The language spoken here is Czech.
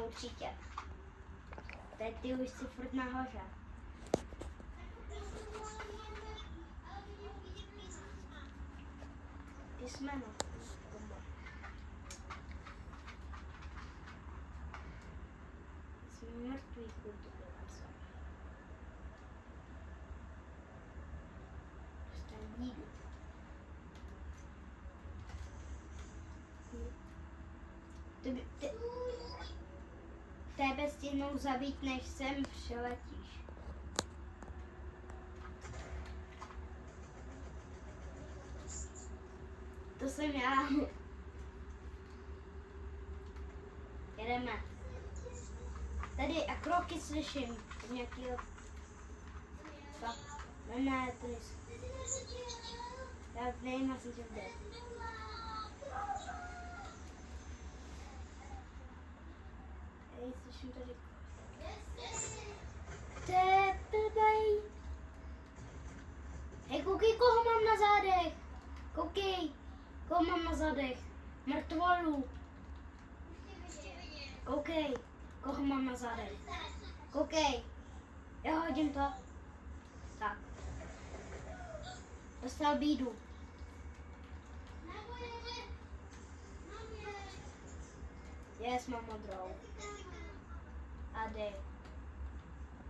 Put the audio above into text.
určitě. Teď ty už jsi furt nahoře. Písmeno. Jsme mrtví kulturovat. Prostě nikdy. Tebe stihnou zabít, než sem přiletíš. To jsem já. Jedeme. Tady a kroky slyším. Nějakýho... Ne, to nejsou. Já nevím, asi tě jde. Hej, slyším tady. Tebej. Hej, koukej, koho mám na zádech. Koukej, koho mám na zádech. Mrtvolu. Koukej, koho mám na zádech. Koukej. Já hodím to. Tak. Dostal bídu. Yes, mám modrou. A dej.